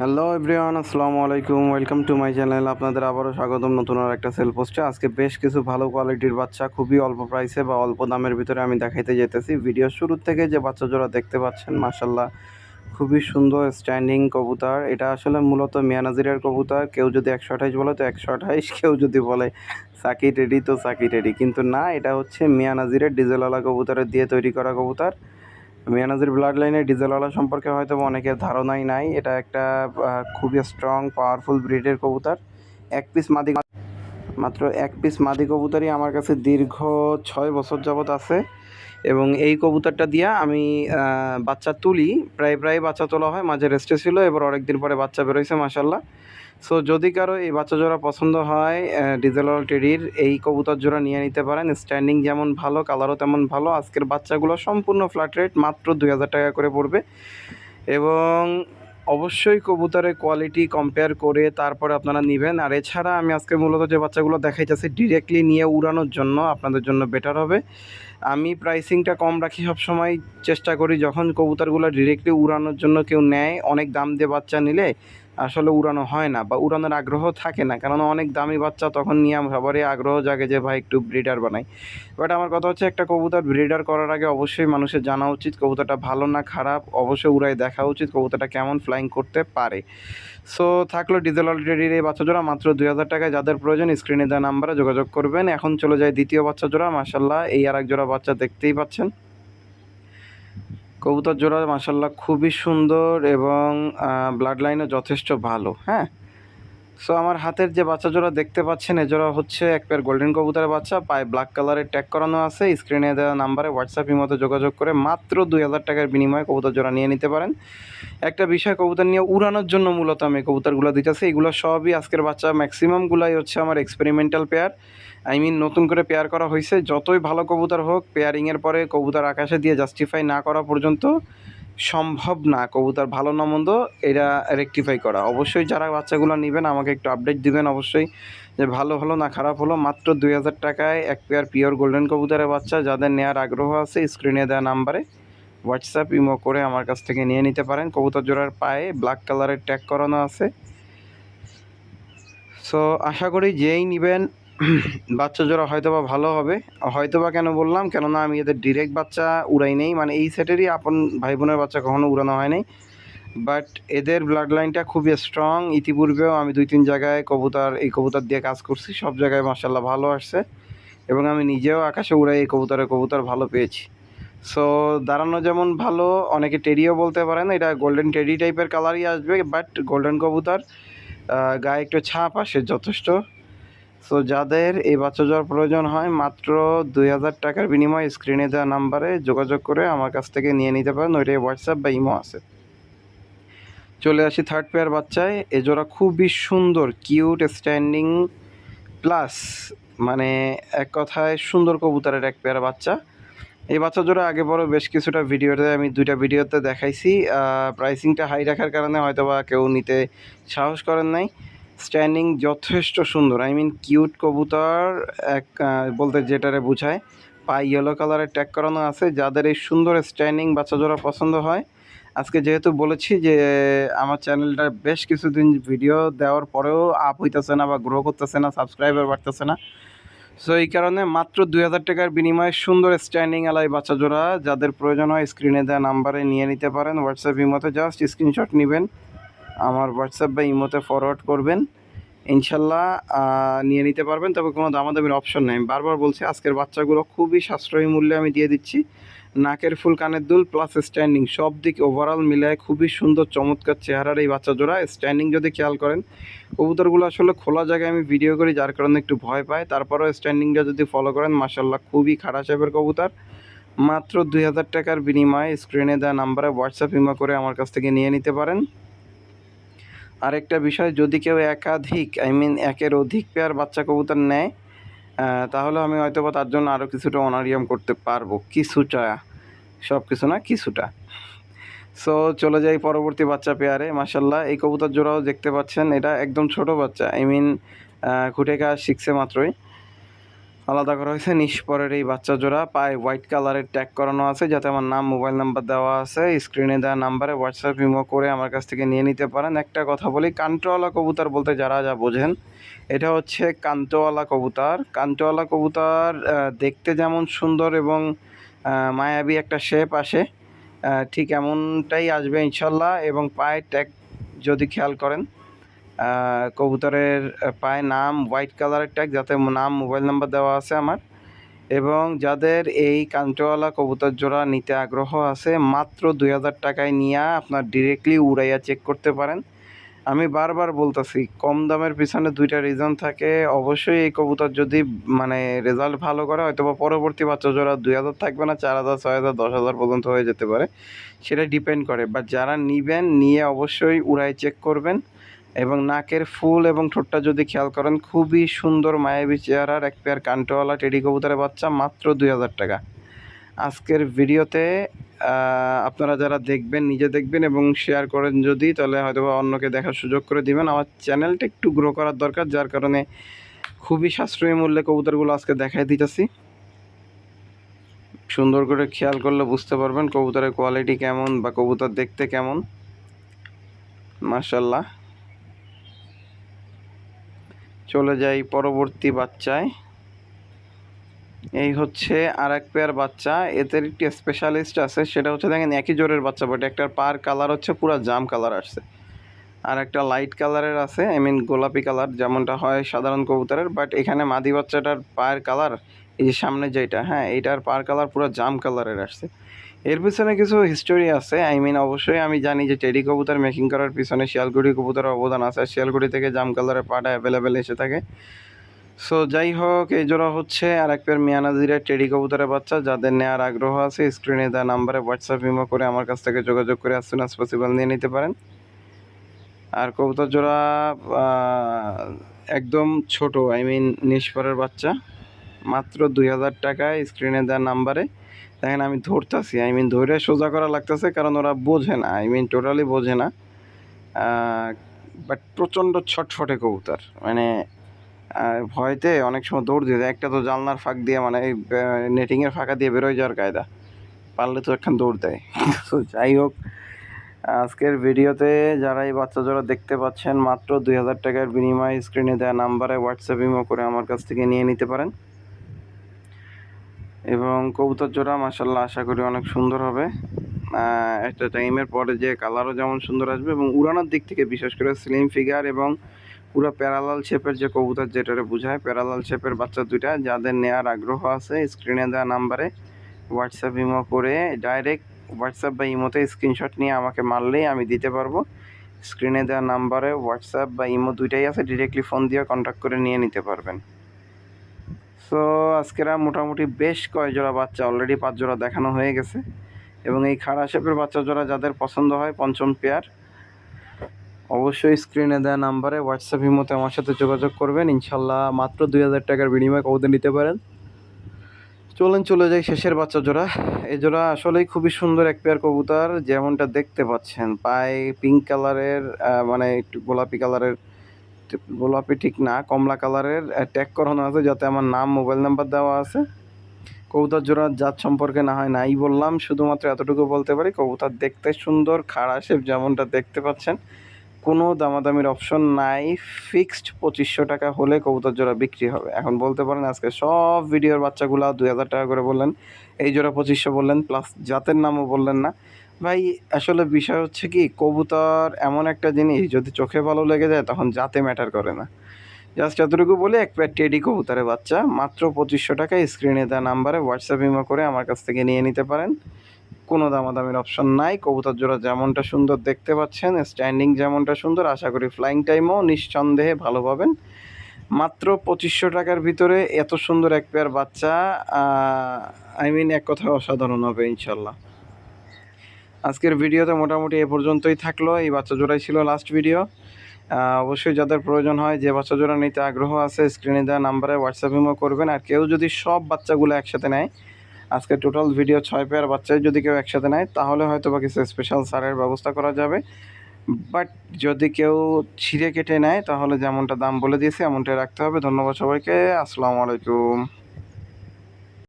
Hello everyone, আসসালামু আলাইকুম। Welcome to my channel. আপনাদের আবারও স্বাগতম নতুন আর একটা সেল পোস্টে। আজকে বেশ কিছু ভালো কোয়ালিটির বাচ্চা খুবই অল্প প্রাইসে বা অল্প দামের ভিতরে আমি দেখাইতে যেতেছি। ভিডিও শুরুর থেকে যে বাচ্চা জোড়া দেখতে পাচ্ছেন, মাশাল্লাহ খুবই সুন্দর স্ট্যান্ডিং কবুতর। এটা আসলে মূলত মিয়া নাজিরের কবুতর। কেউ যদি 128 বলে তো 128, কেউ যদি বলে সাকি টেডি তো সাকি টেডি, কিন্তু না, এটা হচ্ছে মিয়া নাজিরের ডিজেলওয়ালা কবুতরের দিয়ে তৈরি করা কবুতর। মিয়া নাজির ব্লাড লাইনের ডিজেলওয়ালা সম্পর্কে হয়তো অনেকের ধারণাই নাই। এটা একটা খুবই স্ট্রং পাওয়ারফুল ব্রিডের কবুতর। এক পিস মাদি, মাত্র এক পিস মাদি কবুতরই আমার কাছে দীর্ঘ 6 বছর যাবৎ আছে, এবং এই কবুতরটা দিয়া আমি বাচ্চা তুলি। প্রায় বাচ্চা তোলা হয়, মাঝে রেস্টে ছিল, এবার অনেকদিন পরে বাচ্চা বেরোইছে মাশাল্লাহ। সো যদি কারো এই বাচ্চা জোড়া পছন্দ হয়, ডিজেলওয়ালা টেডির এই কবুতর জোড়া নিয়ে নিতে পারেন। স্ট্যান্ডিং যেমন ভালো, কালারও তেমন ভালো। আজকের বাচ্চাগুলো সম্পূর্ণ ফ্ল্যাট রেট, মাত্র 2000 টাকা করে পড়বে। এবং অবশ্যই কবুতরের কোয়ালিটি কম্পেয়ার করে তারপরে আপনারা নেবেন। আর এছাড়া আমি আজকে মূলত যে বাচ্চাগুলো দেখাইতেছি ডিরেক্টলি নিয়ে উড়ানোর জন্য আপনাদের জন্য বেটার হবে। আমি প্রাইসিংটা কম রাখি সবসময়, চেষ্টা করি যখন কবুতরগুলো ডিরেক্টলি উড়ানোর জন্য কেউ নেয়, অনেক দাম দিয়ে বাচ্চা নিলে আসলে উড়ানো হয় না বা উড়ানোর আগ্রহ থাকে না, কারণ অনেক দামি বাচ্চা তখন নিয়ে সবারই আগ্রহ জাগে যে ভাই একটু ব্রিডার বানাই। বাট আমার কথা হচ্ছে, একটা কবুতর ব্রিডার করার আগে অবশ্যই মানুষের জানা উচিত কবুতরটা ভালো না খারাপ, অবশ্যই উড়াই দেখা উচিত কবুতরটা কেমন ফ্লাইং করতে পারে। সো থাকলো ডিজেল অলরেডির এই বাচ্চা জোড়া মাত্র 2000 টাকায়। যাদের প্রয়োজন স্ক্রিনে দেওয়া নাম্বারে যোগাযোগ করবেন। এখন চলে যায় দ্বিতীয় বাচ্চা জোড়া। মাশাল্লাহ এই আর এক জোড়া বাচ্চা দেখতেই পাচ্ছেন। কবুতর জোড়া মাশাল্লাহ খুবই সুন্দর এবং ব্লাড লাইনও যথেষ্ট ভালো। হ্যাঁ, সো আমার হাতের যে বাচ্চা জোড়া দেখতে পাচ্ছেন, এ জোড়া হচ্ছে এক পেয়ার গোল্ডেন কবুতরের বাচ্চা। পায়ে ব্ল্যাক কালারের ট্যাগ করানো আছে। স্ক্রিনে দেওয়া নাম্বারে হোয়াটসঅ্যাপের মতো যোগাযোগ করে মাত্র 2000 টাকার বিনিময়ে কবুতর জোড়া নিয়ে নিতে পারেন। একটা বিষয়, কবুতর নিয়ে উড়ানোর জন্য মূলত আমি কবুতরগুলো দিতেছি। এগুলো সবই আজকের বাচ্চা, ম্যাক্সিমামগুলাই হচ্ছে আমার এক্সপেরিমেন্টাল পেয়ার। নতুন করে পেয়ার করা হয়েছে। যতই ভালো কবুতর হোক, পেয়ারিংয়ের পরে কবুতর আকাশে দিয়ে জাস্টিফাই না করা পর্যন্ত সম্ভব না কবুতর ভালো না মন্দ এটা রেকটিফাই করা। অবশ্যই যারা বাচ্চাগুলো নেবেন আমাকে একটু আপডেট দিবেন অবশ্যই, যে ভালো হলো না খারাপ হলো। মাত্র 2000 টাকায় এক পেয়ার পিওর গোল্ডেন কবুতরের বাচ্চা। যাদের নেওয়ার আগ্রহ আছে স্ক্রিনে দেওয়া নাম্বারে হোয়াটসঅ্যাপ ইমো করে আমার কাছ থেকে নিয়ে নিতে পারেন। কবুতর জোড়ার পায়ে ব্ল্যাক কালারের ট্যাগ করানো আছে। সো আশা করি যেই নেবেন বাচ্চা জোড়া হয়তো বা ভালো হবে। হয়তো বা কেন বললাম, কেননা আমি এদের ডিরেক্ট বাচ্চা উড়াই নেই, মানে এই সেটেরই আপন ভাই বোনের বাচ্চা কখনো উড়ানো হয় নাই। বাট এদের ব্লাড লাইনটা খুবই স্ট্রং। ইতিপূর্বেও আমি 2-3 জায়গায় এই কবুতর দিয়ে কাজ করছি, সব জায়গায় মাশাল্লাহ ভালো আসছে, এবং আমি নিজেও আকাশে উড়াই এই কবুতর ভালো পেয়েছি। সো দাঁড়ানো যেমন ভালো, অনেকে টেডিও বলতে পারেন, এটা গোল্ডেন টেডি টাইপের কালারই আসবে, বাট গোল্ডেন কবুতর, গায়ে একটু ছাপ আসে যথেষ্ট। সো যাদের এই বাচ্চা জোড়ার প্রয়োজন হয়, মাত্র 2000 টাকার বিনিময়ে স্ক্রিনে দেওয়া নাম্বারে যোগাযোগ করে আমার কাছ থেকে নিয়ে নিতে পারেন। ওইটাই হোয়াটসঅ্যাপ বা ইমো আছে। চলে আসি থার্ড পেয়ার বাচ্চায়। এ জোড়া খুবই সুন্দর, কিউট, স্ট্যান্ডিং প্লাস, মানে এক কথায় সুন্দর কবুতরের এক পেয়ার বাচ্চা। এই বাচ্চা জোড়া আগে বড় বেশ কিছুটা ভিডিওতে, আমি 2টা ভিডিওতে দেখাইছি। প্রাইসিংটা হাই রাখার কারণে হয়তো বা কেউ নিতে সাহস করেন নাই। স্ট্যান্ডিং যথেষ্ট সুন্দর, কিউট কবুতর এক বলতে যেটারে বোঝায়। পায়ে ইয়েলো কালারের ট্যাগ করানো আছে। যাদের এই সুন্দর স্ট্যান্ডিং বাচ্চা জোড়া পছন্দ হয়, আজকে যেহেতু বলেছি যে আমার চ্যানেলটা বেশ কিছুদিন ভিডিও দেওয়ার পরেও আপ হইতেছে না বা গ্রো করতেছে না, সাবস্ক্রাইবার বাড়তেছে না, সো এই কারণে মাত্র 2000 টাকার বিনিময়ে সুন্দর স্ট্যান্ডিং আলাই বাচ্চা জোড়া যাদের প্রয়োজন হয় স্ক্রিনে দেওয়া নাম্বারে নিয়ে নিতে পারেন। হোয়াটসঅ্যাপ ইমোতে জাস্ট স্ক্রিনশট নেবেন, আমার হোয়াটসঅ্যাপ বা ইমোতে ফরওয়ার্ড করবেন, ইনশাল্লাহ নিয়ে নিতে পারবেন। তবে কোনো দামাদামির অপশন নেই। আমি বারবার বলছি, আজকের বাচ্চাগুলো খুবই সাশ্রয়ী মূল্যে আমি দিয়ে দিচ্ছি। নাকের ফুল, কানের দুল প্লাস স্ট্যান্ডিং, সব দিক ওভারঅল মিলায় খুবই সুন্দর চমৎকার চেহারার এই বাচ্চা জোড়া। স্ট্যান্ডিং যদি খেয়াল করেন, কবুতরগুলো আসলে খোলা জায়গায় আমি ভিডিও করি যার কারণে একটু ভয় পায়, তারপরেও স্ট্যান্ডিংটা যদি ফলো করেন মাশাল্লাহ খুবই খাড়া শেপের কবুতর। মাত্র 2000 টাকার বিনিময়ে স্ক্রিনে দেওয়া নাম্বারে হোয়াটসঅ্যাপ ইমো করে আমার কাছ থেকে নিয়ে নিতে পারেন। আরেকটা বিষয়, যদি কেউ একাধিক একের অধিক পেয়ার বাচ্চা কবুতর নেয়, তাহলে আমি হয়তো বা তার জন্য আরও কিছুটা অনারিয়াম করতে পারবো, কিছুটা, সব কিছু না কিছুটা। সো চলে যাই পরবর্তী বাচ্চা পেয়ারে। মাশাল্লাহ এই কবুতর জোড়াও দেখতে পাচ্ছেন, এটা একদম ছোট বাচ্চা, খুঁটে কাজ শিখছে মাত্রই। আলাদা করা হয়েছে। নিষ্পরের এই বাচ্চা জোড়া পায়ে হোয়াইট কালারের ট্যাগ করানো আছে, যাতে আমার নাম মোবাইল নাম্বার দেওয়া আছে। স্ক্রিনে দেওয়া নাম্বারে হোয়াটসঅ্যাপ ইমো করে আমার কাছ থেকে নিয়ে নিতে পারেন। একটা কথা বলি, কান্টোয়ালা কবুতর বলতে যারা যা বোঝেন, এটা হচ্ছে কান্টোয়ালা কবুতর। কান্টোয়ালা কবুতর দেখতে যেমন সুন্দর এবং মায়াবী একটা শেপ আসে, ঠিক এমনটাই আসবে ইনশাল্লাহ। এবং পায়ের ট্যাগ যদি খেয়াল করেন, কবুতরের পায়ে নাম হোয়াইট কালারের ট্যাগ, যাতে নাম মোবাইল নাম্বার দেওয়া আছে আমার। এবং যাদের এই কান্টোয়ালা কবুতর জোড়া নিতে আগ্রহ আছে, মাত্র 2000 টাকায় নিয়ে আপনার ডিরেক্টলি উড়াইয়া চেক করতে পারেন। আমি বারবার বলতেছি, কম দামের পিছনে দুইটা রিজন থাকে। অবশ্যই এই কবুতর যদি মানে রেজাল্ট ভালো করে, হয়তো বা পরবর্তী বাচ্চা জোড়া 2000 থাকবে না, 4000, 6000, 10,000 পর্যন্ত হয়ে যেতে পারে, সেটা ডিপেন্ড করে। বাট যারা নিবেন, নিয়ে অবশ্যই উড়াই চেক করবেন। এবং নাকের ফুল এবং ঠোঁটটা যদি খেয়াল করেন, খুবই সুন্দর মায়াবী চেহারার এক পেয়ার কান্টোয়ালা টেডি কবুতরের বাচ্চা, মাত্র 2000 টাকা। আজকের ভিডিওতে আপনারা যারা দেখবেন, নিজে দেখবেন এবং শেয়ার করেন যদি, তাহলে হয়তো বা অন্যকে দেখার সুযোগ করে দিবেন। আমার চ্যানেলটা একটু গ্রো করার দরকার, যার কারণে খুবই সাশ্রয়ী মূল্যে কবুতরগুলো আজকে দেখাই দিতেছি। সুন্দর করে খেয়াল করলে বুঝতে পারবেন কবুতরের কোয়ালিটি কেমন বা কবুতর দেখতে কেমন। মাশাল্লাহ। চলে যাই পরবর্তী বাচ্চায়। এই হচ্ছে আর এক পেয়ার বাচ্চা। এদের একটি স্পেশালিস্ট আছে, সেটা হচ্ছে দেখেন একই জোরের বাচ্চা, বাট একটার পার কালার হচ্ছে পুরো জাম কালার আসছে, আর একটা লাইট কালারের আছে, আই মিন গোলাপি কালার, যেমনটা হয় সাধারণ কবুতরের। বাট এখানে মাদি বাচ্চাটার পায়ের কালার, এই যে সামনে যেটা, হ্যাঁ, এইটার পার কালার পুরো জাম কালারের আসছে। এর পিছনে কিছু হিস্টোরি আছে, আই মিন অবশ্যই আমি জানি যে টেডি কবুতর মেকিং করার পিছনে শিয়ালকুড়ি কবুতরের অবদান আছে। শিয়ালকুড়ি থেকে জাম কালারের পাটা অ্যাভেলেবেল এসে থাকে। সো যাই হোক, এই জোড়া হচ্ছে আর এক পেয়ার মিয়ানাজিরের টেডি কবুতরের বাচ্চা। যাদের নেওয়ার আগ্রহ আছে, স্ক্রিনে দেওয়া নাম্বারে হোয়াটসঅ্যাপ ইমো করে আমার কাছ থেকে যোগাযোগ করে as soon as possible নিয়ে নিতে পারেন। আর কবুতর জোড়া একদম ছোট, আই মিন নিষ্পরের বাচ্চা, মাত্র 2000 টাকায় স্ক্রিনে দেওয়া নাম্বারে। দেখেন আমি ধরতেছি, আই মিন ধরে সোজা করা লাগতেছে, কারণ ওরা বোঝে না, আই মিন টোটালি বোঝে না। বাট প্রচণ্ড ছটফটে কবুতর, মানে ভয়তে অনেক সময় দৌড় দিয়ে দেয়। একটা তো জানলার ফাঁক দিয়ে, মানে এই নেটিংয়ের ফাঁকা দিয়ে বেরোয় যাওয়ার কায়দা, পারলে তো একখান দৌড় দেয়। তো যাই হোক, আজকের ভিডিওতে যারা এই বাচ্চা জোড়া দেখতে পাচ্ছেন, মাত্র 2000 টাকার বিনিময়ে স্ক্রিনে দেওয়া নাম্বারে হোয়াটসঅ্যাপ ইমো করে আমার কাছ থেকে নিয়ে নিতে পারেন। এবং কবুতর জোড়া মাশাল্লাহ আশা করি অনেক সুন্দর হবে। একটা টাইমের পরে যে কালারও যেমন সুন্দর আসবে, এবং উড়ানোর দিক থেকে বিশেষ করে স্লিম ফিগার এবং পুরো প্যারালাল শেপের যে কবুতর, যেটারে বোঝায় প্যারালাল শেপের বাচ্চা দুইটা, যাদের নেওয়ার আগ্রহ আছে, স্ক্রিনে দেওয়া নাম্বারে হোয়াটসঅ্যাপ ইমো করে ডাইরেক্ট হোয়াটসঅ্যাপ বা ইমোতে স্ক্রিনশট নিয়ে আমাকে মারলেই আমি দিতে পারবো। স্ক্রিনে দেওয়া নাম্বারে হোয়াটসঅ্যাপ বা ইমো দুইটাই আছে, ডিরেক্টলি ফোন দিয়ে কন্ট্যাক্ট করে নিয়ে নিতে পারবেন। সো আজকের মোটামুটি বেশ কয় জোড়া বাচ্চা, অলরেডি 5 জোড়া দেখানো হয়ে গেছে। এবং এই খাড়া শেপের বাচ্চা জোড়া যাদের পছন্দ হয়, পঞ্চম পেয়ার, অবশ্যই স্ক্রিনে দেওয়া নাম্বারে হোয়াটসঅ্যাপ ইমোতে আমার সাথে যোগাযোগ করবেন। ইনশাল্লাহ মাত্র 2000 টাকার বিনিময়ে কবুতর নিতে পারেন। চলে যাই শেষের বাচ্চা জোড়া। এই জোড়া আসলেই খুবই সুন্দর এক পেয়ার কবুতর, যেমনটা দেখতে পাচ্ছেন। পায়ে পিঙ্ক কালারের, মানে একটু গোলাপি কালারের, গোলাপি ঠিক না, কমলা কালারের ট্যাগ করানো আছে, যাতে আমার নাম মোবাইল নাম্বার দেওয়া আছে। কবুতর জোড়ার জাত সম্পর্কে না হয় নাই বললাম, শুধুমাত্র এতটুকু বলতে পারি কবুতর দেখতে সুন্দর, খাড়া শেপ যেমনটা দেখতে পাচ্ছেন, কোনো দামাদামির অপশন নাই। ফিক্সড 2500 টাকা হলে কবুতর জোড়া বিক্রি হবে। এখন বলতে পারেন আজকে সব ভিডিওর বাচ্চাগুলো 2000 টাকা করে বললেন, এই জোড়া 2500 বললেন, প্লাস জাতের নামও বললেন না। ভাই আসলে বিষয় হচ্ছে কি, কবুতর এমন একটা জিনিস, যদি চোখে ভালো লেগে যায় তখন জাতে ম্যাটার করে না। জাস্ট এতটুকু বলে, এক পেয়ার টেডি কবুতরের বাচ্চা, মাত্র 2500 টাকায় স্ক্রিনে দেওয়া নাম্বারে হোয়াটসঅ্যাপ ইমো করে আমার কাছ থেকে নিয়ে নিতে পারেন। কোনো দামাদামির অপশন নাই। কবুতর জোড়া যেমনটা সুন্দর দেখতে পাচ্ছেন, স্ট্যান্ডিং যেমনটা সুন্দর, আশা করি ফ্লাইং টাইমও নিঃসন্দেহে ভালো পাবেন। মাত্র 2500 টাকার ভিতরে এত সুন্দর এক পেয়ার বাচ্চা, আই মিন এক কথায় অসাধারণ হবে ইনশাল্লাহ। আজকের ভিডিওতে মোটামুটি এ পর্যন্তই থাকলো। এই বাচ্চা জোড়াই ছিল লাস্ট ভিডিও। অবশ্যই যাদের প্রয়োজন হয়, যে বাচ্চা জোড়া নিতে আগ্রহ আছে, স্ক্রিনে দেওয়া নাম্বারে হোয়াটসঅ্যাপ ইমো করবেন। আর কেউ যদি সব বাচ্চাগুলো একসাথে নেয়, আজকে টোটাল ভিডিও 6 পেয়ার বাচ্চাই যদি কেউ একসাথে নেয়, তাহলে হয়তো বা কিছু স্পেশাল ছাড়ের ব্যবস্থা করা যাবে। বাট যদি কেউ ছিঁড়ে কেটে নেয়, তাহলে যেমনটা দাম বলে দিয়েছে এমনটাই রাখতে হবে। ধন্যবাদ সবাইকে। আসসালামু আলাইকুম।